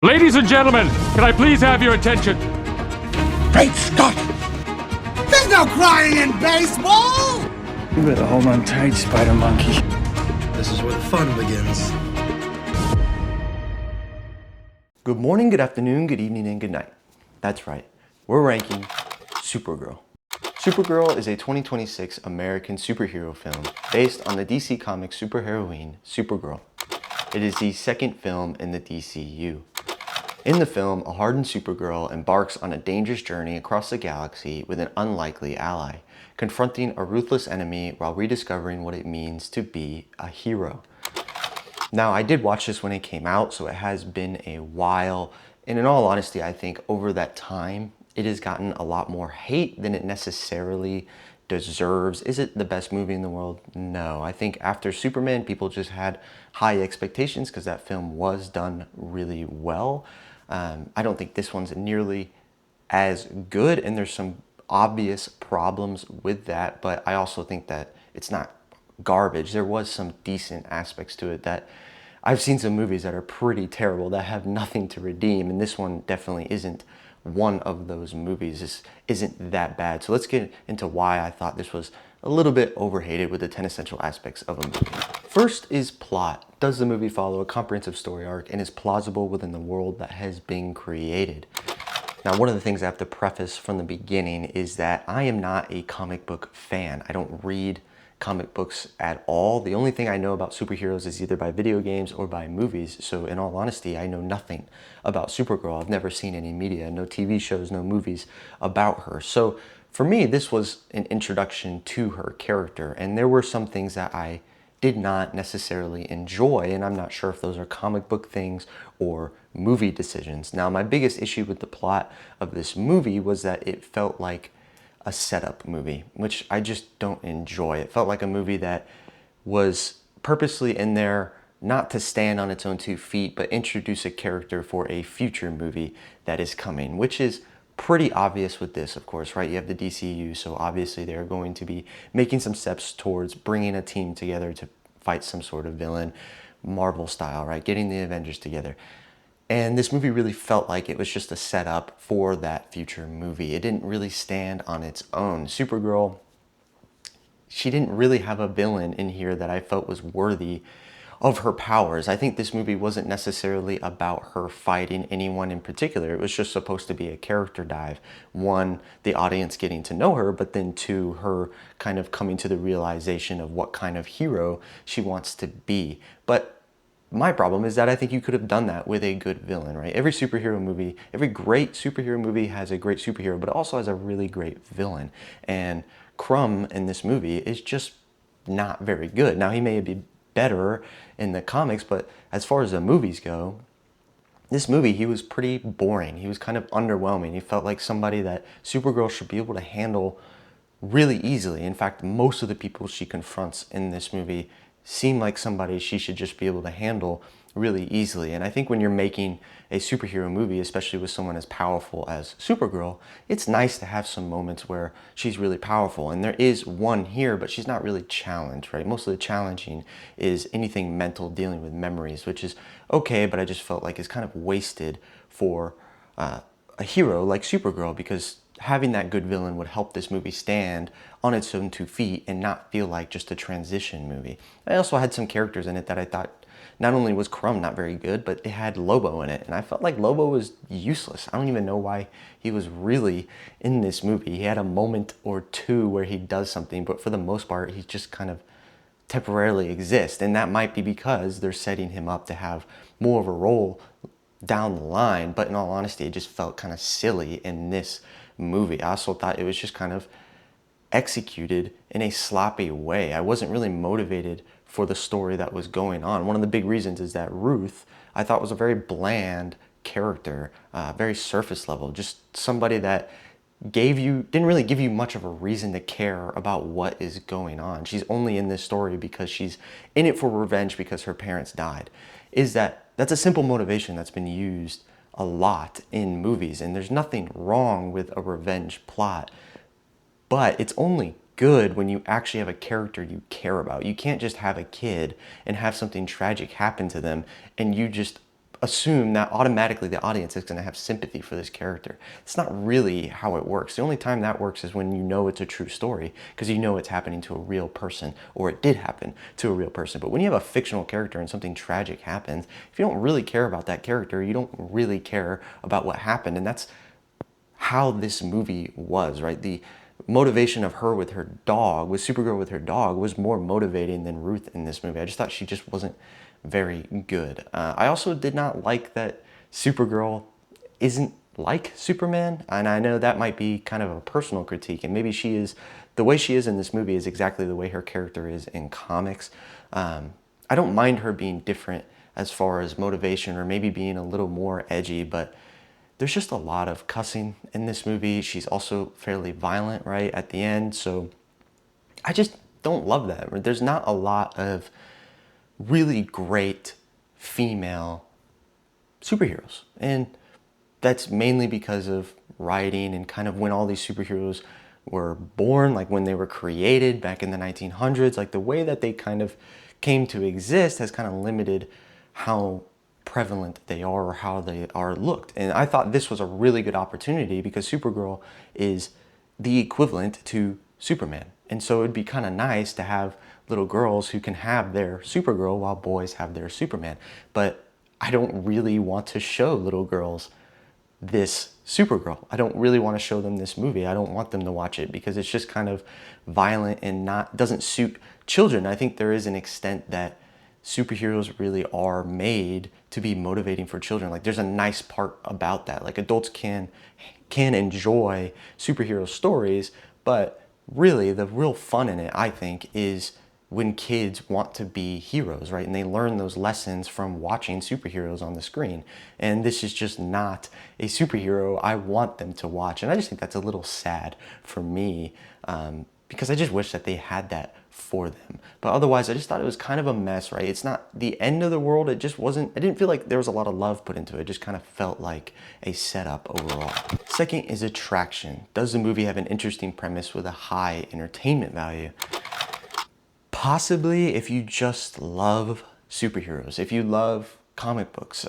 Ladies and gentlemen, can I please have your attention? Great Scott! There's no crying in baseball! You better hold on tight, Spider Monkey. This is where the fun begins. Good morning, good afternoon, good evening, and good night. That's right, we're ranking Supergirl. Supergirl is a 2026 American superhero film based on the DC Comics superheroine Supergirl. It is the second film in the DCU. In the film, a hardened Supergirl embarks on a dangerous journey across the galaxy with an unlikely ally, confronting a ruthless enemy while rediscovering what it means to be a hero. Now, I did watch this when it came out, so it has been a while, and in all honesty, I think over that time, it has gotten a lot more hate than it necessarily deserves. Is it the best movie in the world? No. I think after Superman, people just had high expectations because that film was done really well. I don't think this one's nearly as good, and there's some obvious problems with that, but I also think that it's not garbage. There was some decent aspects to it. That I've seen some movies that are pretty terrible that have nothing to redeem, and this one definitely isn't one of those movies. This isn't that bad. So let's get into why I thought this was a little bit overhated with the 10 essential aspects of a movie. First is plot. Does the movie follow a comprehensive story arc and is plausible within the world that has been created? Now, one of the things I have to preface from the beginning is that I am not a comic book fan. I don't read comic books at all. The only thing I know about superheroes is either by video games or by movies. So in all honesty, I know nothing about Supergirl. I've never seen any media, no TV shows, no movies about her. So for me, this was an introduction to her character. And there were some things that I did not necessarily enjoy, and I'm not sure if those are comic book things or movie decisions. Now, my biggest issue with the plot of this movie was that it felt like a setup movie, which I just don't enjoy. It felt like a movie that was purposely in there not to stand on its own 2 feet, but introduce a character for a future movie that is coming, which is pretty obvious with this, of course, right? You have the DCU, so obviously they're going to be making some steps towards bringing a team together to fight some sort of villain, Marvel style, right? Getting the Avengers together. And this movie really felt like it was just a setup for that future movie. It didn't really stand on its own. Supergirl, she didn't really have a villain in here that I felt was worthy of her powers. I think this movie wasn't necessarily about her fighting anyone in particular. It was just supposed to be a character dive. One, the audience getting to know her, but then two, her kind of coming to the realization of what kind of hero she wants to be. But my problem is that I think you could have done that with a good villain, right? Every superhero movie, every great superhero movie has a great superhero, but it also has a really great villain. And Crumb in this movie is just not very good. Now, he may be better in the comics, but as far as the movies go, this movie, he was pretty boring. He was kind of underwhelming. He felt like somebody that Supergirl should be able to handle really easily. In fact, most of the people she confronts in this movie seem like somebody she should just be able to handle really easily. And I think when you're making a superhero movie, especially with someone as powerful as Supergirl, it's nice to have some moments where she's really powerful. And there is one here, but she's not really challenged, right? Most of the challenging is anything mental, dealing with memories, which is okay, but I just felt like it's kind of wasted for a hero like Supergirl, because having that good villain would help this movie stand on its own 2 feet and not feel like just a transition movie. I also had some characters in it that I thought not only was Crumb not very good, but it had Lobo in it. And I felt like Lobo was useless. I don't even know why he was really in this movie. He had a moment or two where he does something, but for the most part, he just kind of temporarily exists. And that might be because they're setting him up to have more of a role down the line. But in all honesty, it just felt kind of silly in this movie. I also thought it was just kind of executed in a sloppy way. I wasn't really motivated for the story that was going on. One of the big reasons is that Ruth, I thought, was a very bland character, very surface level, just somebody that didn't really give you much of a reason to care about what is going on. She's only in this story because she's in it for revenge because her parents died. That's a simple motivation that's been used a lot in movies, and there's nothing wrong with a revenge plot, but it's only good when you actually have a character you care about. You can't just have a kid and have something tragic happen to them and you just assume that automatically the audience is going to have sympathy for this character. It's not really how it works. The only time that works is when you know it's a true story, because you know it's happening to a real person, or it did happen to a real person. But when you have a fictional character and something tragic happens, if you don't really care about that character, you don't really care about what happened. And that's how this movie was, right? The motivation of her with her dog, with Supergirl with her dog, was more motivating than Ruth in this movie. I just thought she just wasn't very good. I also did not like that Supergirl isn't like Superman, and I know that might be kind of a personal critique, and maybe she is, the way she is in this movie is exactly the way her character is in comics. I don't mind her being different as far as motivation, or maybe being a little more edgy, but there's just a lot of cussing in this movie. She's also fairly violent, right, at the end, so I just don't love that. There's not a lot of really great female superheroes, and that's mainly because of writing and kind of when all these superheroes were born, like when they were created back in the 1900s. Like the way that they kind of came to exist has kind of limited how prevalent they are or how they are looked. And I thought this was a really good opportunity because Supergirl is the equivalent to Superman, and so it'd be kind of nice to have little girls who can have their Supergirl while boys have their Superman. But I don't really want to show little girls this Supergirl. I don't really want to show them this movie. I don't want them to watch it because it's just kind of violent and doesn't suit children. I think there is an extent that superheroes really are made to be motivating for children. Like there's a nice part about that. Like adults can enjoy superhero stories, but really the real fun in it, I think, is when kids want to be heroes, right? And they learn those lessons from watching superheroes on the screen. And this is just not a superhero I want them to watch. And I just think that's a little sad for me, because I just wish that they had that for them. But otherwise, I just thought it was kind of a mess, right? It's not the end of the world. It just wasn't, I didn't feel like there was a lot of love put into it. It just kind of felt like a setup overall. Second is attraction. Does the movie have an interesting premise with a high entertainment value? Possibly if you just love superheroes, if you love comic books.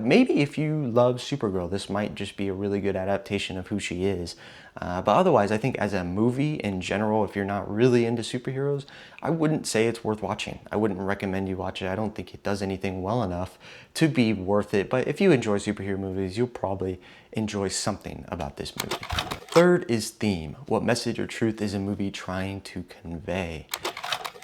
Maybe if you love Supergirl, this might just be a really good adaptation of who she is. But otherwise, I think as a movie in general, if you're not really into superheroes, I wouldn't say it's worth watching. I wouldn't recommend you watch it. I don't think it does anything well enough to be worth it. But if you enjoy superhero movies, you'll probably enjoy something about this movie. Third is theme. What message or truth is a movie trying to convey?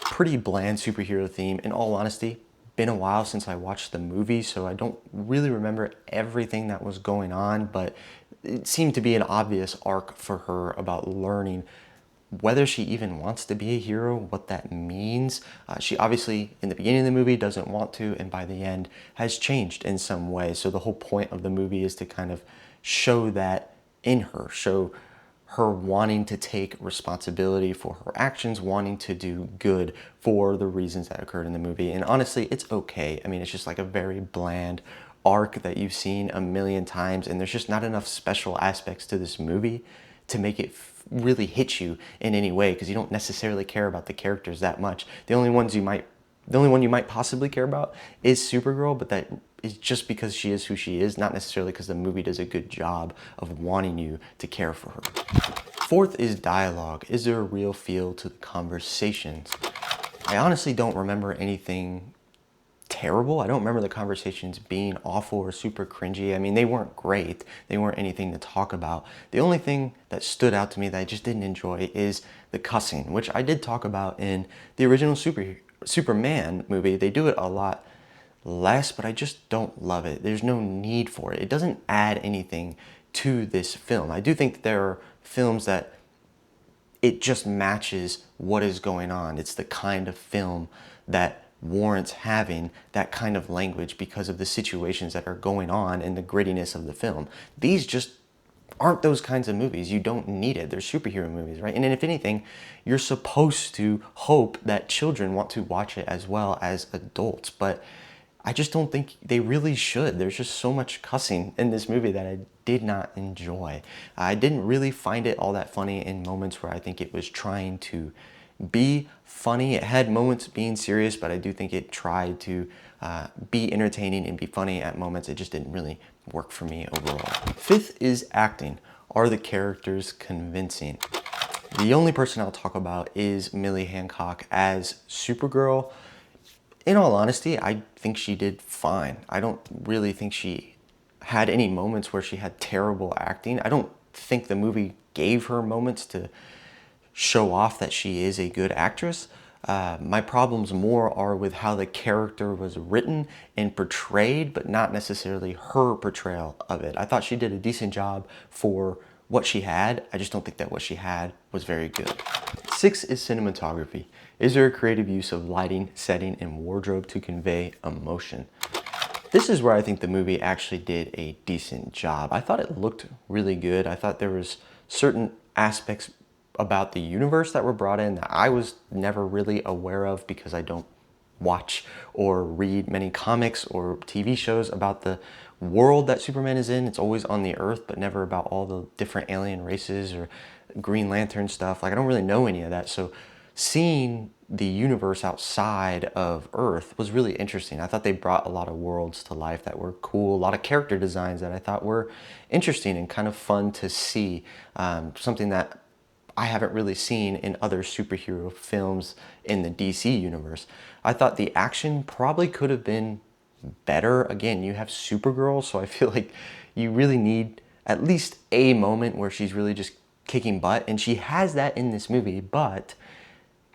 Pretty bland superhero theme, in all honesty. Been a while since I watched the movie, so I don't really remember everything that was going on, but it seemed to be an obvious arc for her about learning whether she even wants to be a hero, what that means. She obviously, in the beginning of the movie, doesn't want to, and by the end has changed in some way. So the whole point of the movie is to kind of show that in her, show her wanting to take responsibility for her actions, wanting to do good for the reasons that occurred in the movie. And honestly, it's okay. I mean, it's just like a very bland arc that you've seen a million times, and there's just not enough special aspects to this movie to make it really hit you in any way, because you don't necessarily care about the characters that much. The only one you might possibly care about is Supergirl, but that is just because she is who she is, not necessarily because the movie does a good job of wanting you to care for her. Fourth is dialogue. Is there a real feel to the conversations? I honestly don't remember anything terrible. I don't remember the conversations being awful or super cringy. I mean, they weren't great. They weren't anything to talk about. The only thing that stood out to me that I just didn't enjoy is the cussing, which I did talk about in the original Superman movie. They do it a lot less, but I just don't love it. There's no need for it. It doesn't add anything to this film. I do think that there are films that it just matches what is going on. It's the kind of film that warrants having that kind of language because of the situations that are going on and the grittiness of the film. These just aren't those kinds of movies. You don't need it. They're superhero movies, right? And if anything, you're supposed to hope that children want to watch it as well as adults, but I just don't think they really should. There's just so much cussing in this movie that I did not enjoy. I didn't really find it all that funny in moments where I think it was trying to be funny. It had moments being serious, but I do think it tried to be entertaining and be funny at moments. It just didn't really work for me overall. Fifth is acting. Are the characters convincing? The only person I'll talk about is Millie Hancock as Supergirl. In all honesty, I think she did fine. I don't really think she had any moments where she had terrible acting. I don't think the movie gave her moments to show off that she is a good actress. My problems more are with how the character was written and portrayed, but not necessarily her portrayal of it. I thought she did a decent job for what she had. I just don't think that what she had was very good. 6 is cinematography. Is there a creative use of lighting, setting, and wardrobe to convey emotion? This is where I think the movie actually did a decent job. I thought it looked really good. I thought there was certain aspects about the universe that were brought in that I was never really aware of because I don't watch or read many comics or TV shows about the world that Superman is in. It's always on the Earth, but never about all the different alien races or Green Lantern stuff. Like, I don't really know any of that. So seeing the universe outside of Earth was really interesting. I thought they brought a lot of worlds to life that were cool, a lot of character designs that I thought were interesting and kind of fun to see. Something that I haven't really seen in other superhero films in the DC universe. I thought the action probably could have been better. Again, you have Supergirl, so I feel like you really need at least a moment where she's really just kicking butt, and she has that in this movie, but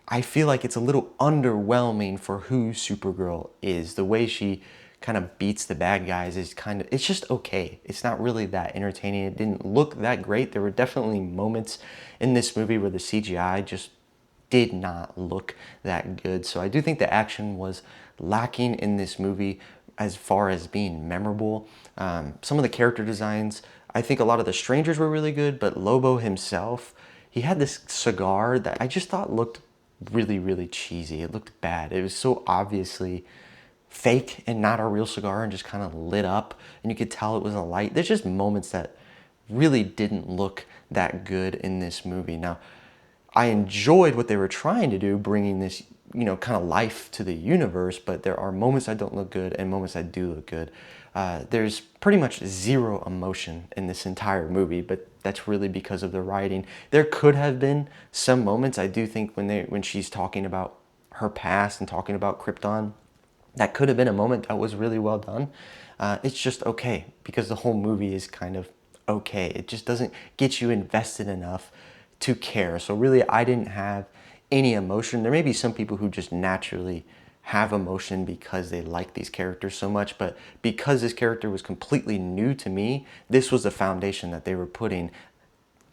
I feel like it's a little underwhelming for who Supergirl is. The way she kind of beats the bad guys is it's just okay. It's not really that entertaining. It didn't look that great. There were definitely moments in this movie where the CGI just did not look that good. So I do think the action was lacking in this movie as far as being memorable. Some of the character designs, I think a lot of the strangers were really good, but Lobo himself, he had this cigar that I just thought looked really, really cheesy. It looked bad. It was so obviously fake and not a real cigar and just kind of lit up, and you could tell it was a light. There's just moments that really didn't look that good in this movie. Now, I enjoyed what they were trying to do, bringing this, kind of life to the universe, but there are moments that don't look good and moments that do look good. There's pretty much zero emotion in this entire movie, but that's really because of the writing. There could have been some moments, I do think, when she's talking about her past and talking about Krypton, that could have been a moment that was really well done. It's just okay, because the whole movie is kind of okay. It just doesn't get you invested enough to care. So really, I didn't have any emotion. There may be some people who just naturally have emotion because they like these characters so much, but because this character was completely new to me, this was the foundation that they were putting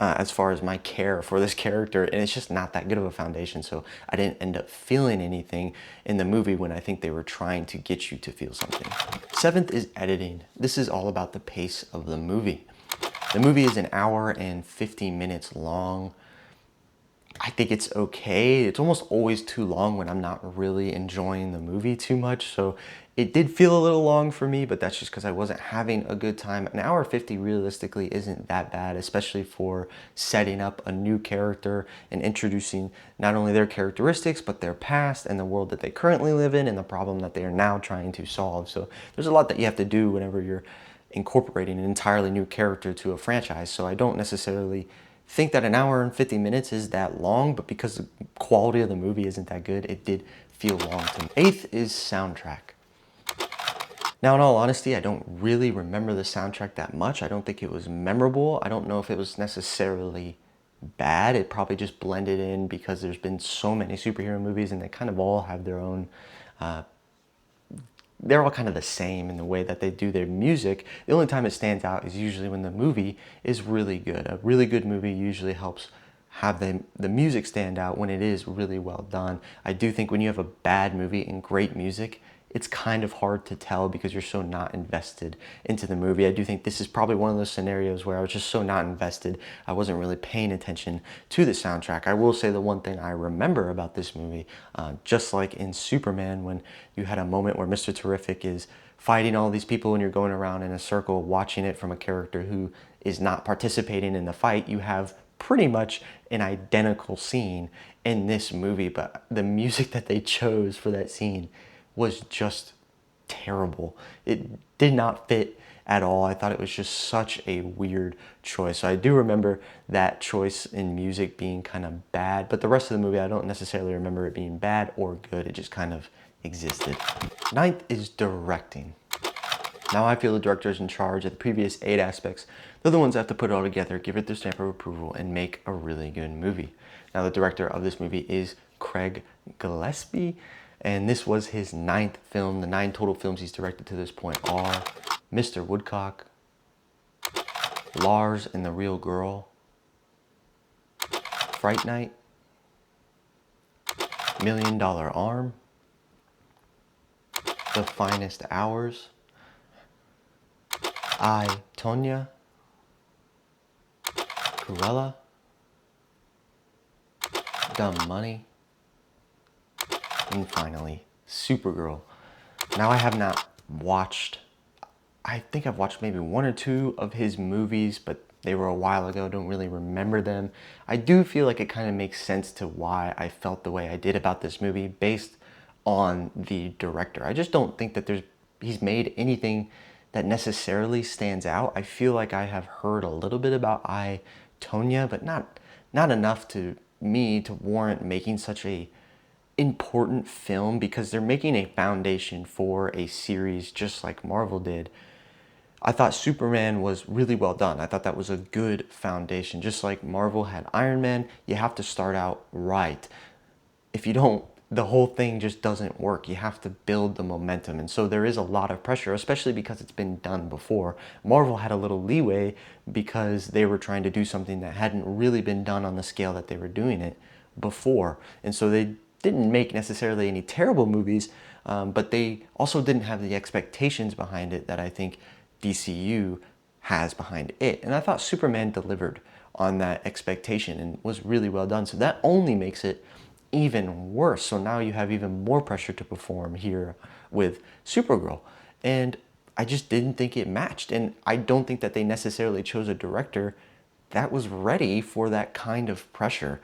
as far as my care for this character, and it's just not that good of a foundation, so I didn't end up feeling anything in the movie when I think they were trying to get you to feel something. 7th is editing. This is all about the pace of the movie. The movie is an hour and 50 minutes long. I think it's okay. It's almost always too long when I'm not really enjoying the movie too much. So it did feel a little long for me, but that's just because I wasn't having a good time. An hour 50 realistically isn't that bad, especially for setting up a new character and introducing not only their characteristics, but their past and the world that they currently live in and the problem that they are now trying to solve. So there's a lot that you have to do whenever you're incorporating an entirely new character to a franchise. So I don't necessarily think that an hour and 50 minutes is that long, but because the quality of the movie isn't that good, it did feel long to me. 8th is soundtrack. Now, in all honesty, I don't really remember the soundtrack that much. I don't think it was memorable. I don't know if it was necessarily bad. It probably just blended in because there's been so many superhero movies and they kind of all have their own they're all kind of the same in the way that they do their music. The only time it stands out is usually when the movie is really good. A really good movie usually helps have the music stand out when it is really well done. I do think when you have a bad movie and great music, it's kind of hard to tell because you're so not invested into the movie. I do think this is probably one of those scenarios where I was just so not invested, I wasn't really paying attention to the soundtrack. I will say the one thing I remember about this movie, just like in Superman, when you had a moment where Mr. Terrific is fighting all these people and you're going around in a circle watching it from a character who is not participating in the fight, you have pretty much an identical scene in this movie, but the music that they chose for that scene was just terrible. It did not fit at all. I thought it was just such a weird choice. So I do remember that choice in music being kind of bad, but the rest of the movie I don't necessarily remember it being bad or good. It just kind of existed. Ninth is directing. Now I feel the director is in charge of the previous 8 aspects. They're the ones that have to put it all together, give it their stamp of approval, and make a really good movie. Now the director of this movie is Craig Gillespie, and this was his 9th film. The 9 total films he's directed to this point are Mr. Woodcock, Lars and the Real Girl, Fright Night, $1 Million Arm, The Finest Hours, I, Tonya, Cruella, Dumb Money, and finally, Supergirl. Now I have not watched, I think I've watched maybe 1 or 2 of his movies, but they were a while ago, don't really remember them. I do feel like it kind of makes sense to why I felt the way I did about this movie based on the director. I just don't think that he's made anything that necessarily stands out. I feel like I have heard a little bit about I, Tonya, but not enough to me to warrant making such a important film, because they're making a foundation for a series just like Marvel did. I thought Superman was really well done. I thought that was a good foundation. Just like Marvel had Iron Man, you have to start out right. If you don't, the whole thing just doesn't work. You have to build the momentum. And so there is a lot of pressure, especially because it's been done before. Marvel had a little leeway because they were trying to do something that hadn't really been done on the scale that they were doing it before. And so they didn't make necessarily any terrible movies, but they also didn't have the expectations behind it that I think DCU has behind it. And I thought Superman delivered on that expectation and was really well done. So that only makes it even worse. So now you have even more pressure to perform here with Supergirl. And I just didn't think it matched. And I don't think that they necessarily chose a director that was ready for that kind of pressure.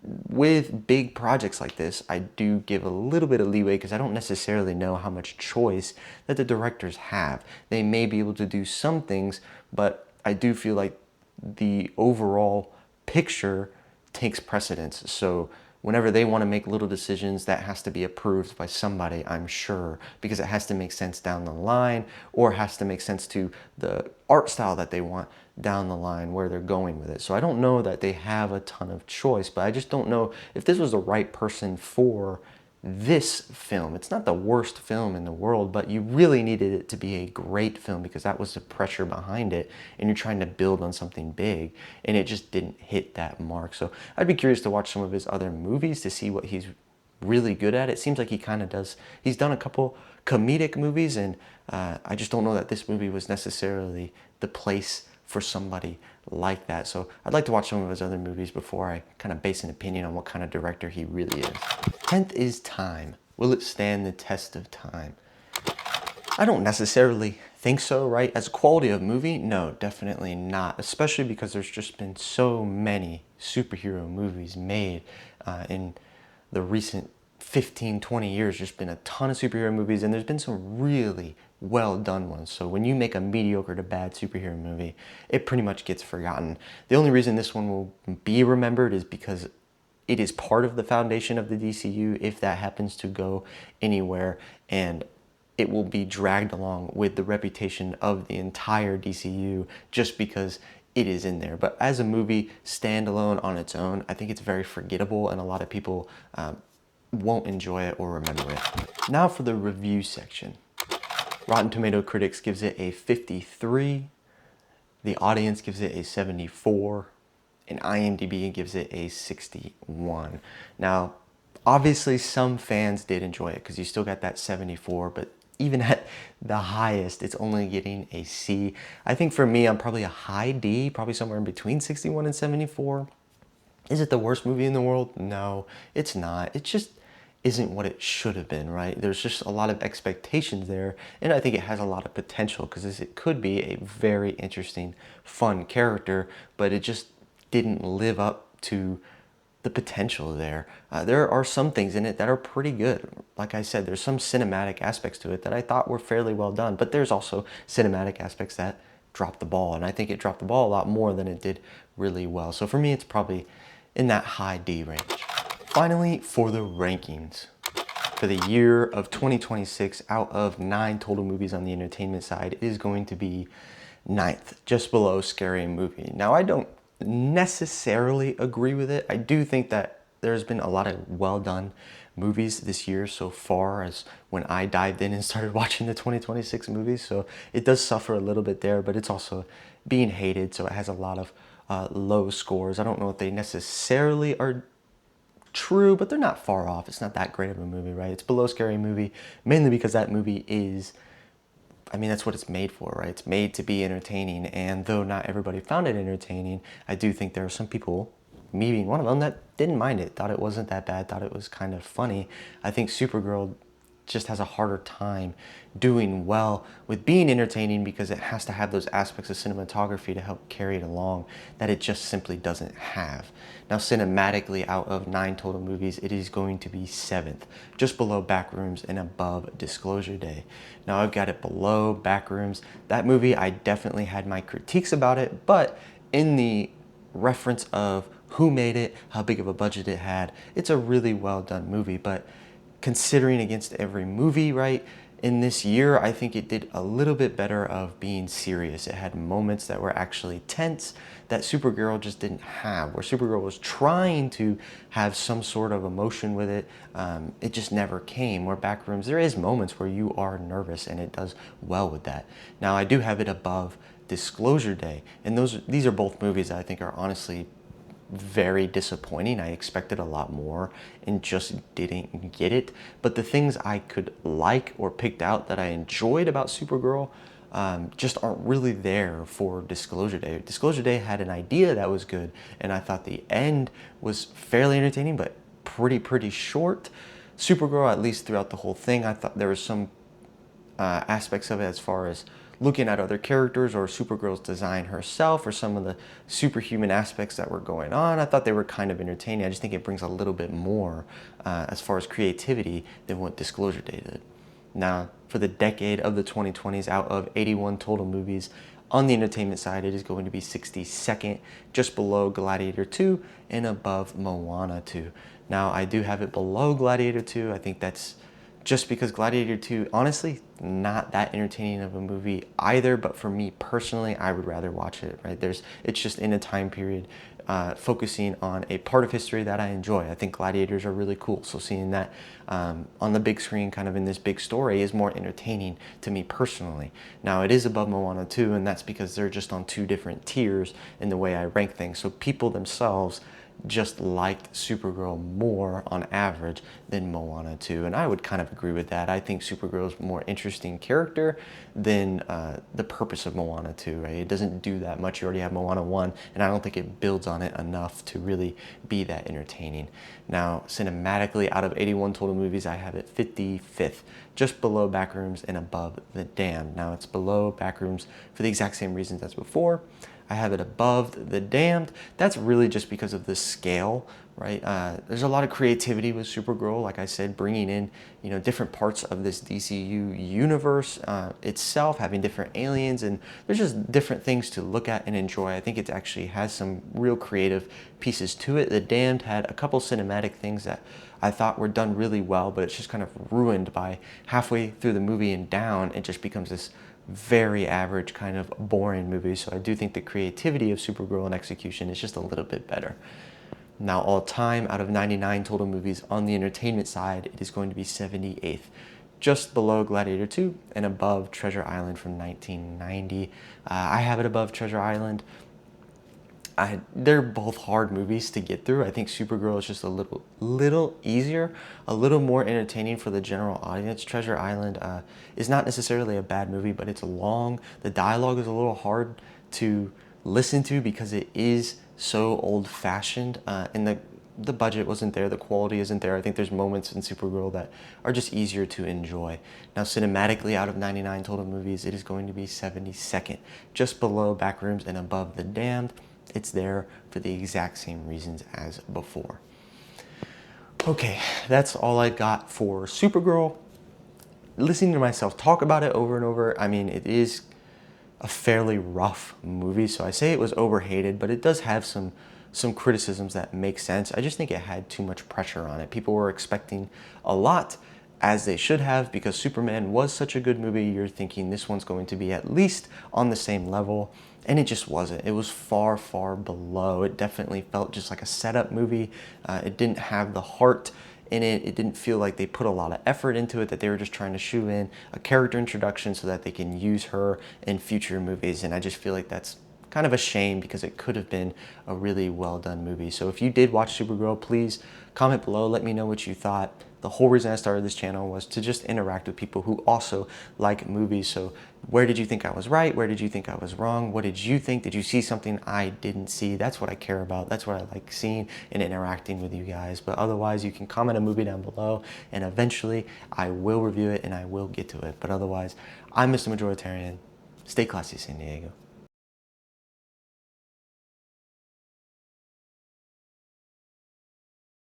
With big projects like this, I do give a little bit of leeway because I don't necessarily know how much choice that the directors have. They may be able to do some things, but I do feel like the overall picture takes precedence. So whenever they want to make little decisions, that has to be approved by somebody, I'm sure, because it has to make sense down the line, or has to make sense to the art style that they want down the line, where they're going with it. So I don't know that they have a ton of choice, but I just don't know if this was the right person for this film. It's not the worst film in the world, but you really needed it to be a great film because that was the pressure behind it, and you're trying to build on something big, and it just didn't hit that mark. So I'd be curious to watch some of his other movies to see what he's really good at. It seems like he kind of does, he's done a couple comedic movies, and I just don't know that this movie was necessarily the place for somebody like that. So I'd like to watch some of his other movies before I kind of base an opinion on what kind of director he really is. 10th is Time. Will it stand the test of time? I don't necessarily think so, right? As quality of movie, no, definitely not. Especially because there's just been so many superhero movies made in the recent 15, 20 years. There's been a ton of superhero movies, and there's been some really well done ones. So when you make a mediocre to bad superhero movie, it pretty much gets forgotten. The only reason this one will be remembered is because it is part of the foundation of the DCU, if that happens to go anywhere, and it will be dragged along with the reputation of the entire DCU just because it is in there. But as a movie, standalone on its own, I think it's very forgettable, and a lot of people won't enjoy it or remember it. Now for the review section. Rotten Tomato Critics gives it a 53, the audience gives it a 74, and IMDb gives it a 61. Now, obviously some fans did enjoy it because you still got that 74, but even at the highest, it's only getting a C. I think for me, I'm probably a high D, probably somewhere in between 61 and 74. Is it the worst movie in the world? No, it's not. It just isn't what it should have been, right? There's just a lot of expectations there, and I think it has a lot of potential because it could be a very interesting, fun character, but it just didn't live up to the potential there. There are some things in it that are pretty good. Like I said, there's some cinematic aspects to it that I thought were fairly well done, but there's also cinematic aspects that dropped the ball, and I think it dropped the ball a lot more than it did really well. So for me, it's probably in that high D range. Finally, for the rankings. For the year of 2026, out of 9 total movies on the entertainment side, it is going to be 9th, just below Scary Movie. Now, I don't necessarily agree with it. I do think that there's been a lot of well done movies this year so far as when I dived in and started watching the 2026 movies. So it does suffer a little bit there, but it's also being hated. So it has a lot of low scores. I don't know if they necessarily are true, but they're not far off. It's not that great of a movie, right? It's below Scary Movie, mainly because that movie is, I mean, that's what it's made for, right? It's made to be entertaining, and though not everybody found it entertaining, I do think there are some people, me being one of them, that didn't mind it, thought it wasn't that bad, thought it was kind of funny. I think Supergirl just has a harder time doing well with being entertaining because it has to have those aspects of cinematography to help carry it along that it just simply doesn't have. Now, cinematically, out of 9 total movies, it is going to be 7th, just below Backrooms and above Disclosure Day. Now, I've got it below Backrooms. That movie, I definitely had my critiques about it, but in the reference of who made it, how big of a budget it had, it's a really well done movie. But considering against every movie, right, in this year, I think it did a little bit better of being serious. It had moments that were actually tense that Supergirl just didn't have, where Supergirl was trying to have some sort of emotion with it. It just never came. Where Backrooms, there is moments where you are nervous, and it does well with that. Now, I do have it above Disclosure Day, and these are both movies that I think are honestly very disappointing. I expected a lot more and just didn't get it. But the things I could like or picked out that I enjoyed about Supergirl just aren't really there for Disclosure Day. Disclosure Day had an idea that was good, and I thought the end was fairly entertaining, but pretty short. Supergirl, at least throughout the whole thing, I thought there was some aspects of it as far as looking at other characters or Supergirl's design herself or some of the superhuman aspects that were going on. I thought they were kind of entertaining. I just think it brings a little bit more as far as creativity than what Disclosure Day did. Now, for the decade of the 2020s, out of 81 total movies on the entertainment side, it is going to be 62nd, just below Gladiator 2 and above Moana 2. Now, I do have it below Gladiator 2. I think that's just because Gladiator 2, honestly, not that entertaining of a movie either, but for me personally, I would rather watch it, right? It's just in a time period focusing on a part of history that I enjoy. I think gladiators are really cool, so seeing that on the big screen, kind of in this big story, is more entertaining to me personally. Now, it is above Moana 2, and that's because they're just on 2 different tiers in the way I rank things, so people themselves just liked Supergirl more on average than Moana 2, and I would kind of agree with that. I think Supergirl's a more interesting character than the purpose of Moana 2, right? It doesn't do that much. You already have Moana 1, and I don't think it builds on it enough to really be that entertaining. Now, cinematically, out of 81 total movies, I have it 55th, just below Backrooms and above The Damned. Now, it's below Backrooms for the exact same reasons as before. I have it above The Damned. That's really just because of the scale, right? There's a lot of creativity with Supergirl, like I said, bringing in, different parts of this DCU universe itself, having different aliens, and there's just different things to look at and enjoy. I think it actually has some real creative pieces to it. The Damned had a couple cinematic things that I thought were done really well, but it's just kind of ruined by halfway through the movie and down, it just becomes this very average kind of boring movie. So I do think the creativity of Supergirl and execution is just a little bit better. Now, all time, out of 99 total movies on the entertainment side, it is going to be 78th, just below Gladiator 2 and above Treasure Island from 1990. I have it above Treasure Island. They're both hard movies to get through. I think Supergirl is just a little easier, a little more entertaining for the general audience. Treasure Island is not necessarily a bad movie, but it's long. The dialogue is a little hard to listen to because it is so old-fashioned, and the budget wasn't there, the quality isn't there. I think there's moments in Supergirl that are just easier to enjoy. Now, cinematically, out of 99 total movies, it is going to be 72nd, just below Backrooms and above The Damned. It's there for the exact same reasons as before. Okay, that's all I got for Supergirl. Listening to myself talk about it over and over, I mean, it is a fairly rough movie, so I say it was overhated, but it does have some criticisms that make sense. I just think it had too much pressure on it. People were expecting a lot, as they should have, because Superman was such a good movie. You're thinking this one's going to be at least on the same level, and it just wasn't. It was far, far below. It definitely felt just like a setup movie. It didn't have the heart in it. It didn't feel like they put a lot of effort into it, that they were just trying to shoe in a character introduction so that they can use her in future movies. And I just feel like that's kind of a shame, because it could have been a really well done movie. So if you did watch Supergirl, please comment below, let me know what you thought. The whole reason I started this channel was to just interact with people who also like movies. So where did you think I was right? Where did you think I was wrong? What did you think? Did you see something I didn't see? That's what I care about. That's what I like seeing and interacting with you guys. But otherwise, you can comment a movie down below, and eventually I will review it and I will get to it. But otherwise, I'm Mr. Majoritarian. Stay classy, San Diego.